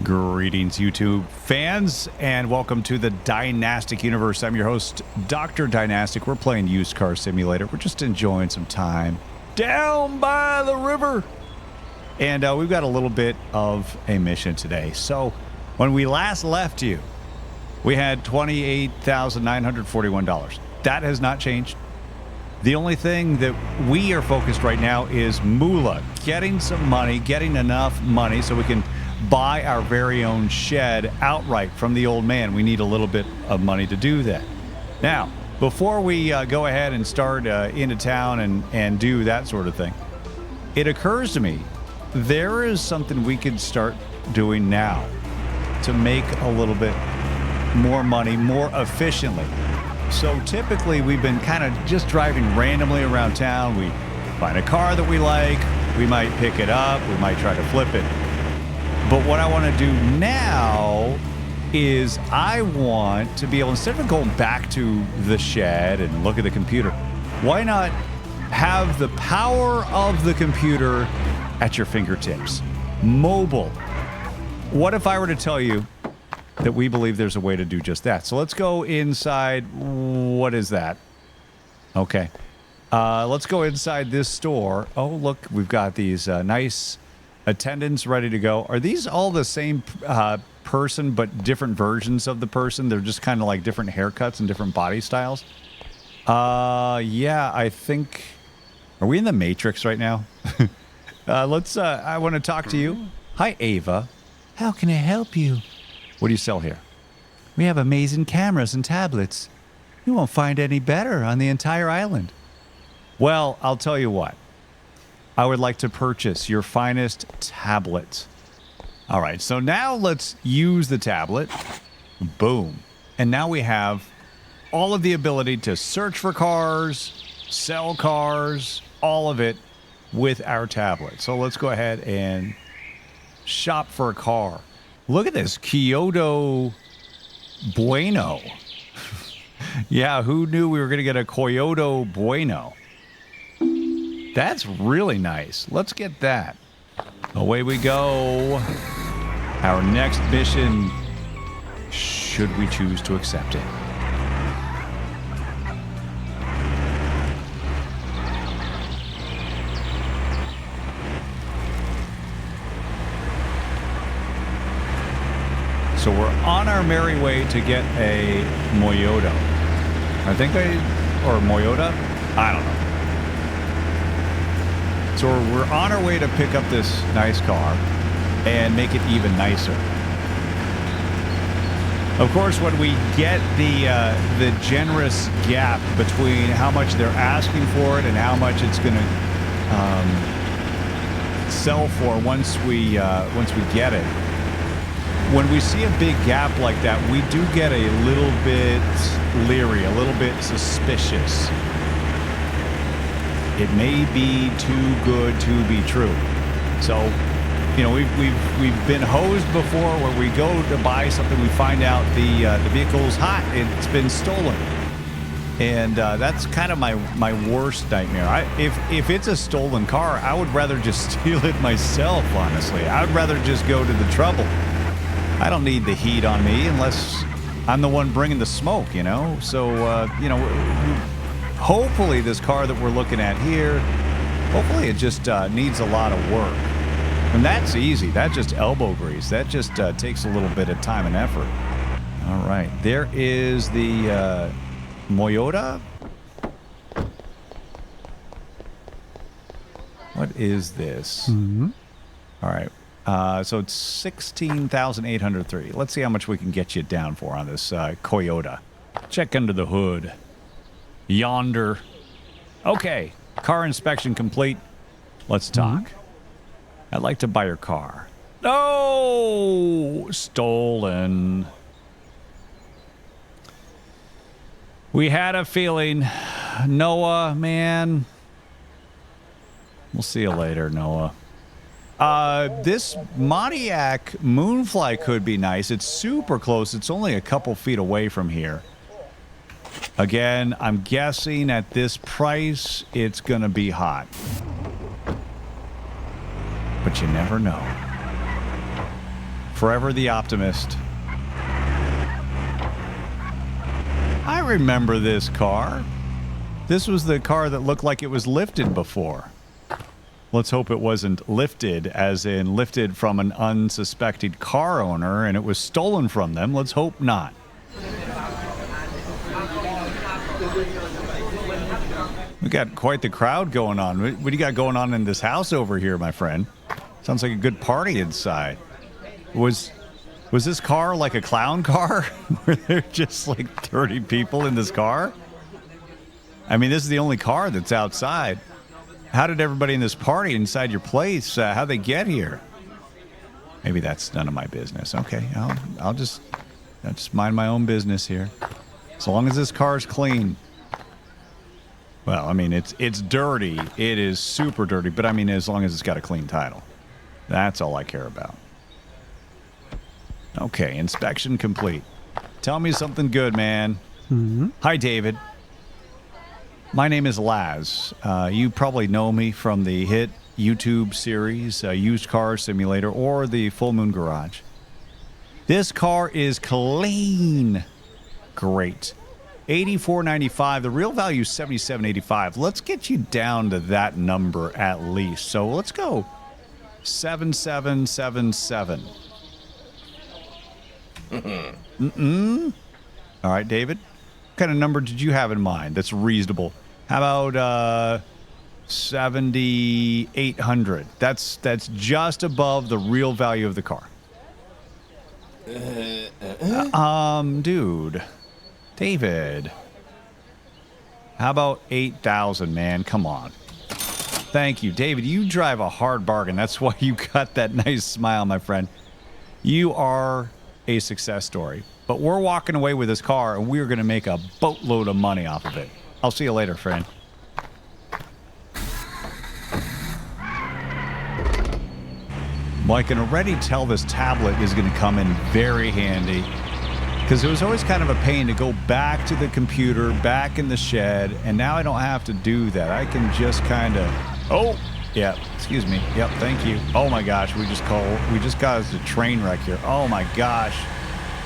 Greetings, YouTube fans, and welcome to the Dynastic Universe. I'm your host, Dr. Dynastic. We're playing Used Car Simulator. We're just enjoying some time down by the river. And we've got a little bit of a mission today. So, when we last left you, we had $28,941. That has not changed. The only thing that we are focused right now is moolah, getting some money, getting enough money so we can buy our very own shed outright from the old man. We need a little bit of money to do that. Now, before we go ahead and start into town and do that sort of thing, it occurs to me there is something we could start doing now to make a little bit more money more efficiently. So typically we've been kind of just driving randomly around town. We find a car that we like, we might pick it up, we might try to flip it. But what I want to do now is I want to be able, instead of going back to the shed and look at the computer, why not have the power of the computer at your fingertips? Mobile. What if I were to tell you that we believe there's a way to do just that? So let's go inside. What is that? Okay. Let's go inside this store. Oh, look, we've got these nice attendants ready to go. Are these all the same person but different versions of the person? They're just kind of like different haircuts and different body styles? Yeah, I think... Are we in the Matrix right now? I want to talk to you. Hi, Ava. How can I help you? What do you sell here? We have amazing cameras and tablets. You won't find any better on the entire island. Well, I'll tell you what. I would like to purchase your finest tablet. All right, so now let's use the tablet. Boom. And now we have all of the ability to search for cars, sell cars, all of it with our tablet. So let's go ahead and shop for a car. Look at this, Kyoto Bueno. Yeah, who knew we were going to get a Kyoto Bueno? That's really nice. Let's get that. Away we go. Our next mission, should we choose to accept it. So we're on our merry way to get a Moyoda. Or Moyoda? I don't know. So we're on our way to pick up this nice car and make it even nicer. Of course, when we get the generous gap between how much they're asking for it and how much it's going to sell for once we get it, when we see a big gap like that, we do get a little bit leery, a little bit suspicious. It may be too good to be true. So, you know, we've been hosed before where we go to buy something, we find out the vehicle's hot, it's been stolen, and that's kind of my worst nightmare. If it's a stolen car, I would rather just steal it myself. Honestly, I would rather just go to the trouble. I don't need the heat on me unless I'm the one bringing the smoke, you know. So, you know. Hopefully this car that we're looking at here, hopefully it just needs a lot of work. And that's easy. That's just elbow grease. That just takes a little bit of time and effort. All right. There is the Moyoda. What is this? Mm-hmm. All right. So it's 16,803. Let's see how much we can get you down for on this Toyota. Check under the hood. Yonder. Okay, car inspection complete. Let's talk. I'd like to buy your car. No! Stolen. We had a feeling. Noah, man. We'll see you later, Noah. This Pontiac Moonfly could be nice. It's super close. It's only a couple feet away from here. Again, I'm guessing at this price, it's going to be hot. But you never know. Forever the optimist. I remember this car. This was the car that looked like it was lifted before. Let's hope it wasn't lifted, as in lifted from an unsuspected car owner and it was stolen from them. Let's hope not. We got quite the crowd going on. What do you got going on in this house over here, my friend? Sounds like a good party inside. Was this car like a clown car? Were there just like 30 people in this car? I mean, this is the only car that's outside. How did everybody in this party inside your place, how'd they get here? Maybe that's none of my business. Okay, I'll just mind my own business here. As long as this car's clean. Well, I mean, it's dirty. It is super dirty, but I mean, as long as it's got a clean title. That's all I care about. Okay, inspection complete. Tell me something good, man. Mm-hmm. Hi, David. My name is Laz. You probably know me from the hit YouTube series, Used Car Simulator, or the Full Moon Garage. This car is clean. Great. $84.95. The real value is $77.85. Let's get you down to that number at least. So let's go. 7777. All right, David. What kind of number did you have in mind that's reasonable? How about 7,800? That's just above the real value of the car. Dude. David. How about 8,000, man? Come on. Thank you. David, you drive a hard bargain. That's why you got that nice smile, my friend. You are a success story. But we're walking away with this car, and we're going to make a boatload of money off of it. I'll see you later, friend. Well, I can already tell this tablet is going to come in very handy. Because it was always kind of a pain to go back to the computer, back in the shed, and now I don't have to do that. I can just kind of... Oh, yeah, excuse me. Yep, thank you. Oh my gosh, we just got us a train wreck here. Oh my gosh.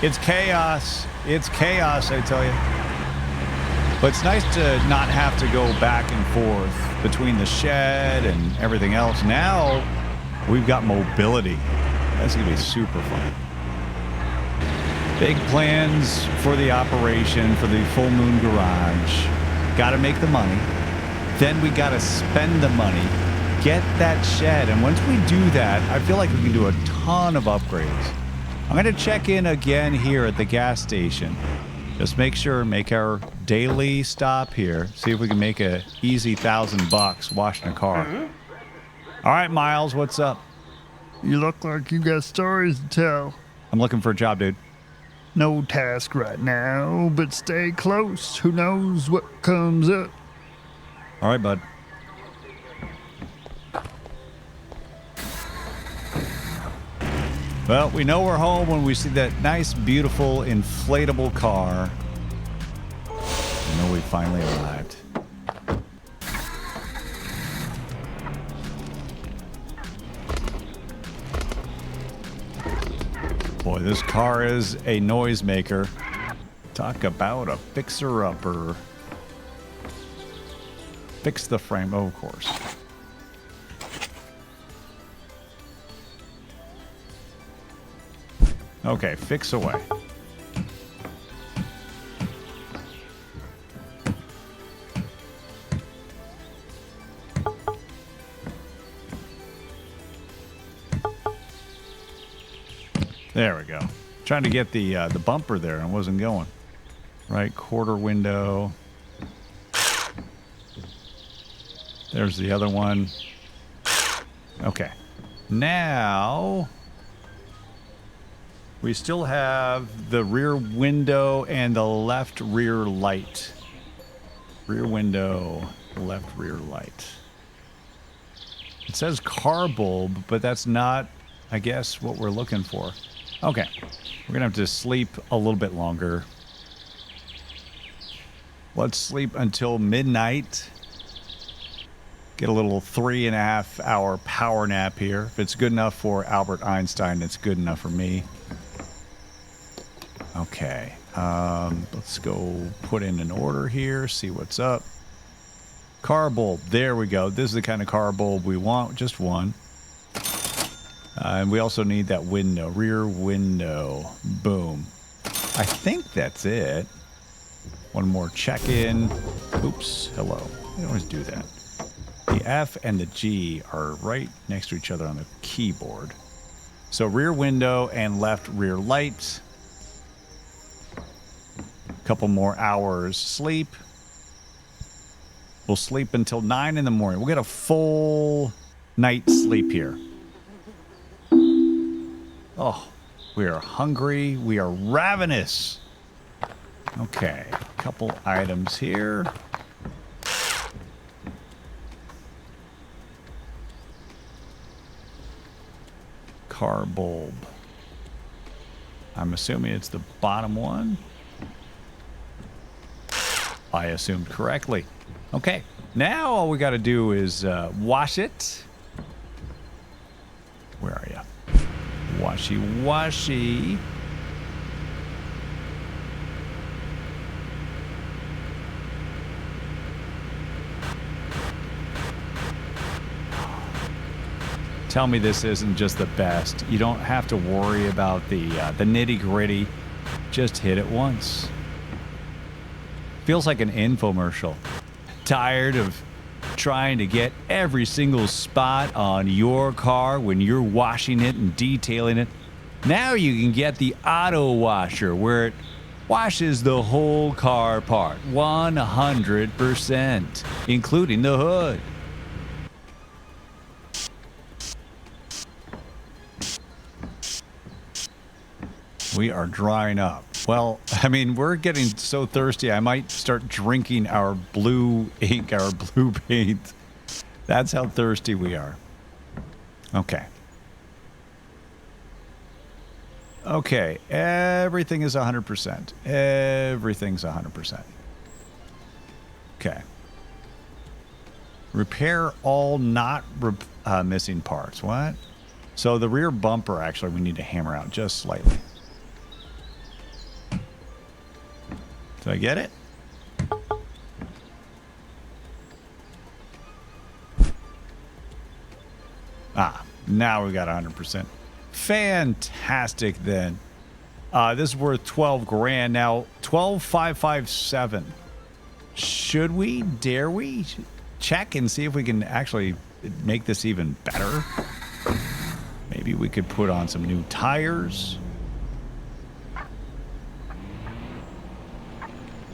It's chaos. It's chaos, I tell you. But it's nice to not have to go back and forth between the shed and everything else. Now, we've got mobility. That's going to be super fun. Big plans for the operation, for the Full Moon Garage. Got to make the money. Then we got to spend the money, get that shed. And once we do that, I feel like we can do a ton of upgrades. I'm going to check in again here at the gas station. Just make our daily stop here. See if we can make a easy $1,000 washing a car. All right, Miles, what's up? You look like you got stories to tell. I'm looking for a job, dude. No task right now, but stay close. Who knows what comes up? All right, bud. Well, we know we're home when we see that nice, beautiful, inflatable car. We know we finally arrived. Boy, this car is a noisemaker. Talk about a fixer-upper. Fix the frame, oh, of course. Okay, fix away. There we go. Trying to get the bumper there and it wasn't going. Right quarter window. There's the other one. Okay. Now we still have the rear window and the left rear light. Rear window, left rear light. It says car bulb, but that's not, I guess, what we're looking for. Okay. We're going to have to sleep a little bit longer. Let's sleep until midnight. Get a little 3.5-hour power nap here. If it's good enough for Albert Einstein, it's good enough for me. Okay. Let's go put in an order here, see what's up. Car bulb. There we go. This is the kind of car bulb we want. Just one. And we also need that window. Rear window. Boom. I think that's it. One more check-in. Oops. Hello. I always do that. The F and the G are right next to each other on the keyboard. So rear window and left rear light. Couple more hours sleep. We'll sleep until 9 in the morning. We'll get a full night's sleep here. Oh, we are hungry. We are ravenous. Okay, couple items here. Car bulb. I'm assuming it's the bottom one. I assumed correctly. Okay, now all we got to do is wash it. Where are you? Washy, washy. Tell me this isn't just the best. You don't have to worry about the nitty-gritty. Just hit it once. Feels like an infomercial. Tired of trying to get every single spot on your car when you're washing it and detailing it? Now you can get the auto washer where it washes the whole car apart 100%, including the hood. We are drying up. Well, I mean, we're getting so thirsty, I might start drinking our blue ink, our blue paint. That's how thirsty we are. Okay. Okay, everything is 100%. Everything's 100%. Okay. Repair all not missing parts. What? So the rear bumper, actually, we need to hammer out just slightly. Did I get it? Ah, now we got 100%. Fantastic then. This is worth 12 grand. Now, 12,557. Should we, dare we check and see if we can actually make this even better? Maybe we could put on some new tires.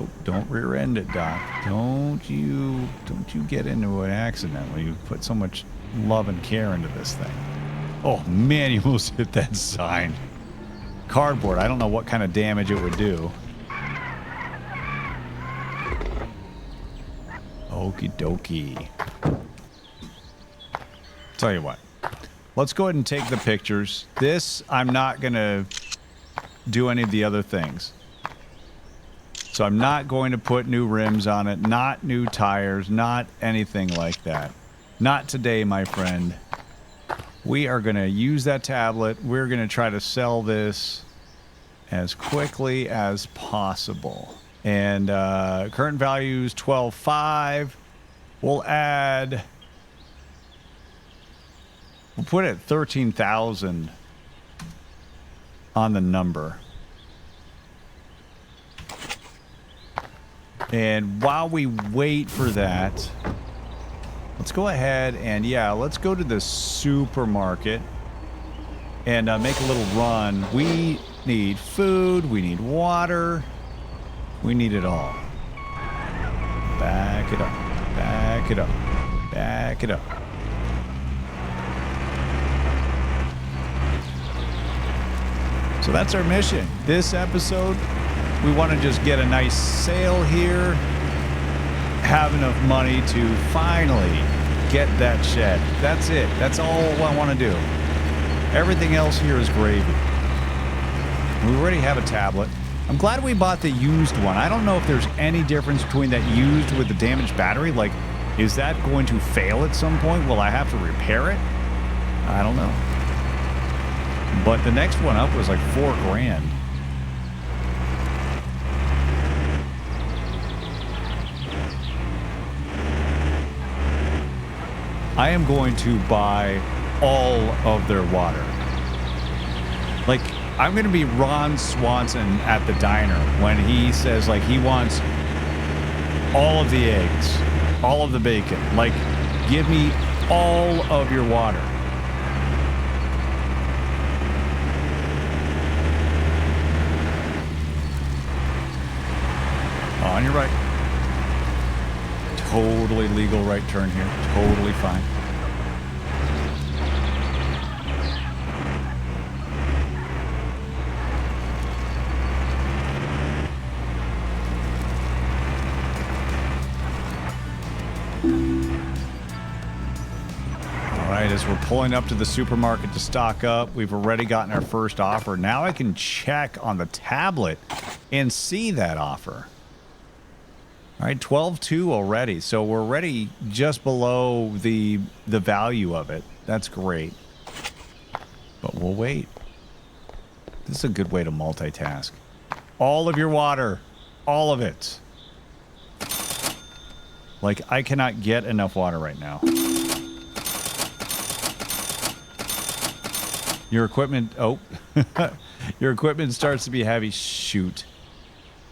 Oh, don't rear end it, Doc. Don't you get into an accident when you put so much love and care into this thing. Oh man, you almost hit that sign. Cardboard, I don't know what kind of damage it would do. Okie dokie. Tell you what. Let's go ahead and take the pictures. This, I'm not gonna do any of the other things. So I'm not going to put new rims on it, not new tires, not anything like that. Not today, my friend. We are going to use that tablet. We're going to try to sell this as quickly as possible. And current value is 12.5. We'll add... We'll put it at 13,000 on the number. And while we wait for that, let's go ahead and, yeah, let's go to the supermarket and make a little run. We need food. We need water. We need it all. Back it up. Back it up. Back it up. So that's our mission. This episode, we want to just get a nice sale here, have enough money to finally get that shed. That's it. That's all I want to do. Everything else here is gravy. We already have a tablet. I'm glad we bought the used one. I don't know if there's any difference between that used with the damaged battery. Like, Is that going to fail at some point? Will I have to repair it? I don't know. But the next one up was like $4 grand. I am going to buy all of their water. Like, I'm going to be Ron Swanson at the diner when he says, like, he wants all of the eggs, all of the bacon. Like, give me all of your water. On your right. Totally legal right turn here. Totally fine. All right, as we're pulling up to the supermarket to stock up, we've already gotten our first offer. Now I can check on the tablet and see that offer. All right, 12.2 already, so we're already just below the value of it. That's great. But we'll wait. This is a good way to multitask. All of your water. All of it. Like, I cannot get enough water right now. Your equipment... Oh. Your equipment starts to be heavy. Shoot.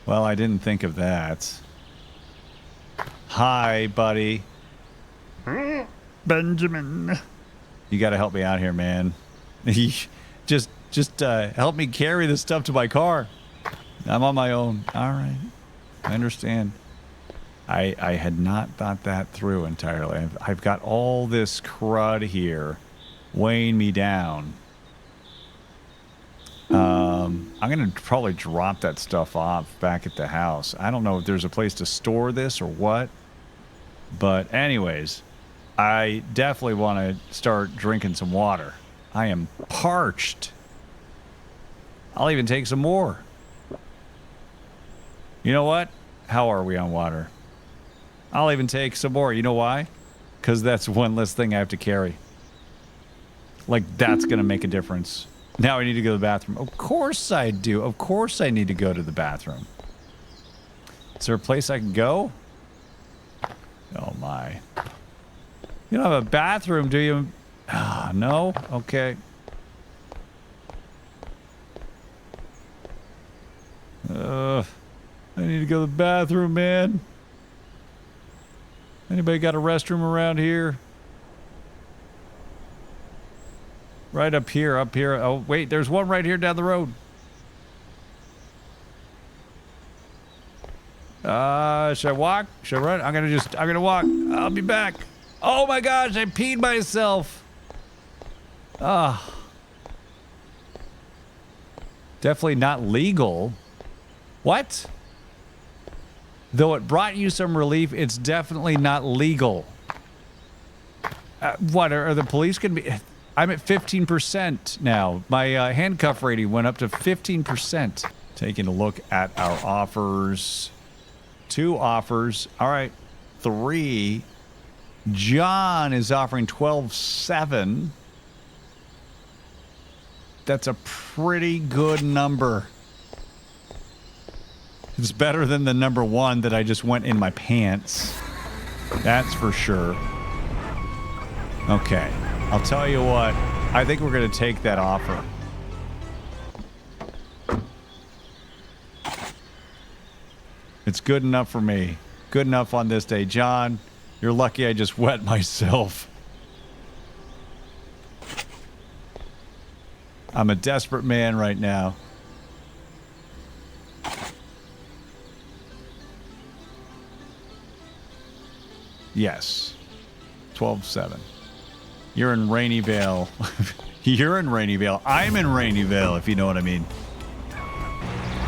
Well, I didn't think of that. Hi, buddy. Benjamin. You got to help me out here, man. just help me carry this stuff to my car. I'm on my own. All right. I understand. I had not thought that through entirely. I've got all this crud here weighing me down. I'm going to probably drop that stuff off back at the house. I don't know if there's a place to store this or what. But anyways, I definitely want to start drinking some water. I am parched. I'll even take some more. You know what? How are we on water? I'll even take some more. You know why? Because that's one less thing I have to carry. Like, that's going to make a difference. Now I need to go to the bathroom. Of course I do. Of course I need to go to the bathroom. Is there a place I can go? Oh, my. You don't have a bathroom, do you? Ah, no? Okay. I need to go to the bathroom, man. Anybody got a restroom around here? Right up here, up here. Oh, wait, there's one right here down the road. Should I walk? Should I run? I'm gonna walk. I'll be back. Oh my gosh, I peed myself. Ah. Definitely not legal. What? Though it brought you some relief, it's definitely not legal. What, are the police gonna be... I'm at 15% now. My handcuff rating went up to 15%. Taking a look at our offers. 2 offers. All right. 3. John is offering 12.7. That's a pretty good number. It's better than the number 1 that I just went in my pants. That's for sure. Okay. I'll tell you what. I think we're going to take that offer. It's good enough for me. Good enough on this day. John, you're lucky I just wet myself. I'm a desperate man right now. Yes. 12.7. You're in Raineyvale. You're in Raineyvale. I'm in Raineyvale, if you know what I mean.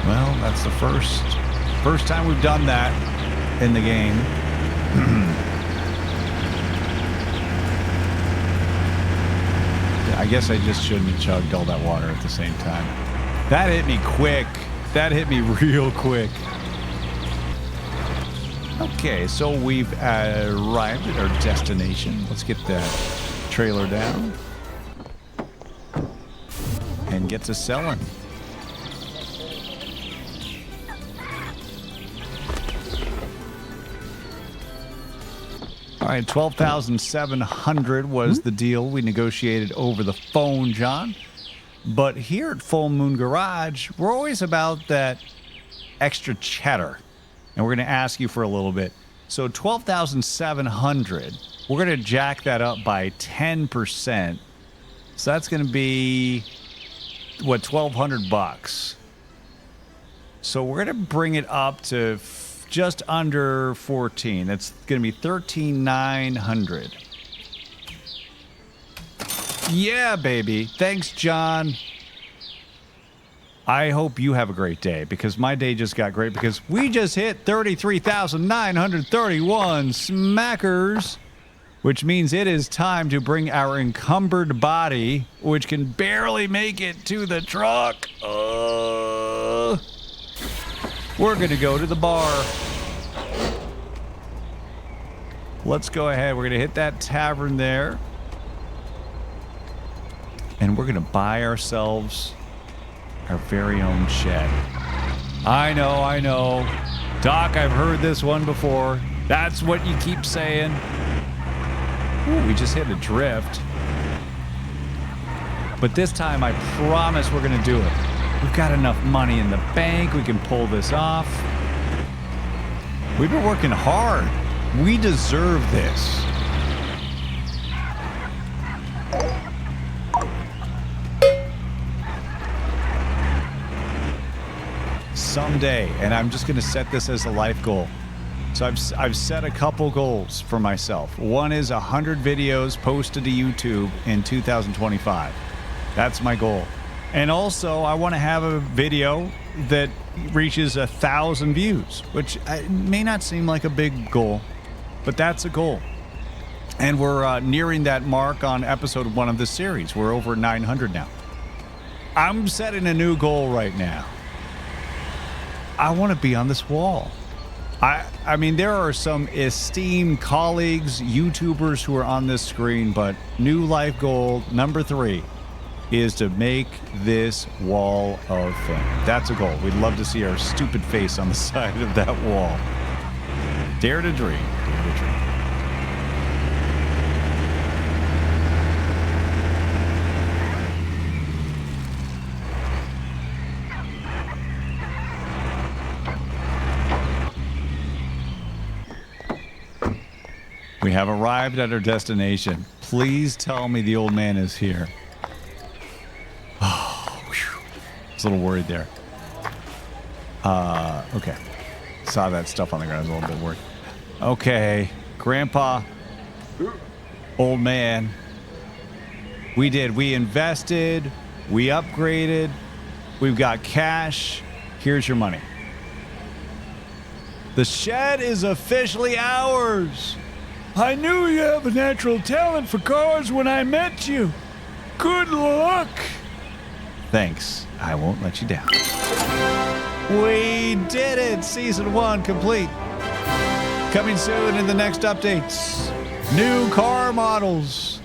Well, that's the first time we've done that in the game. I guess I just shouldn't have chugged all that water at the same time. That hit me quick. That hit me real quick. Okay, so we've arrived at our destination. Let's get that trailer down and get to selling. All right, 12,700 was the deal we negotiated over the phone, John. But here at Full Moon Garage, we're always about that extra cheddar. And we're going to ask you for a little bit. So 12,700, we're going to jack that up by 10%. So that's going to be, what, $1,200. So we're going to bring it up to just under 14. That's going to be 13,900. Yeah, baby. Thanks, John. I hope you have a great day, because my day just got great because we just hit 33,931 smackers, which means it is time to bring our encumbered body, which can barely make it to the truck. We're going to go to the bar. Let's go ahead. We're going to hit that tavern there. And we're going to buy ourselves our very own shed. I know. Doc, I've heard this one before. That's what you keep saying. Ooh, we just hit a drift. But this time, I promise we're going to do it. We've got enough money in the bank. We can pull this off. We've been working hard. We deserve this. Someday, and I'm just going to set this as a life goal. So I've set a couple goals for myself. One is 100 videos posted to YouTube in 2025. That's my goal. And also, I want to have a video that reaches 1,000 views, which may not seem like a big goal, but that's a goal. And we're nearing that mark on episode 1 of this series. We're over 900 now. I'm setting a new goal right now. I want to be on this wall. I mean, there are some esteemed colleagues, YouTubers who are on this screen, but new life goal number 3 is to make this wall of fame. That's a goal. We'd love to see our stupid face on the side of that wall. Dare to dream. Dare to dream. We have arrived at our destination. Please tell me the old man is here. Oh, whew. I was a little worried there. Okay. Saw that stuff on the ground. I was a little bit worried. Okay. Grandpa. Old man. We did. We invested. We upgraded. We've got cash. Here's your money. The shed is officially ours. I knew you have a natural talent for cars when I met you. Good luck. Thanks. I won't let you down. We did it. Season 1 complete. Coming soon in the next updates. New car models.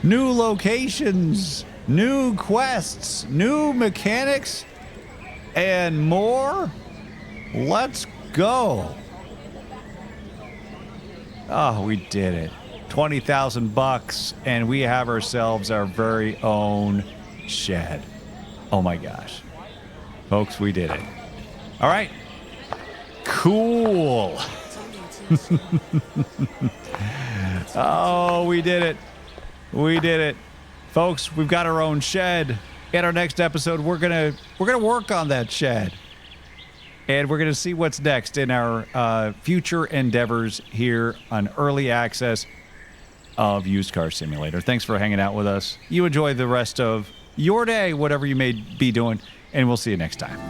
New locations. New quests. New mechanics. And more. Let's go. Oh, we did it. $20,000 and we have ourselves our very own shed. Oh my gosh. Folks, we did it. All right. Cool. Oh, we did it. We did it. Folks, we've got our own shed. In our next episode, we're going to work on that shed. And we're going to see what's next in our future endeavors here on Early Access of Used Car Simulator. Thanks for hanging out with us. You enjoy the rest of your day, whatever you may be doing, and we'll see you next time.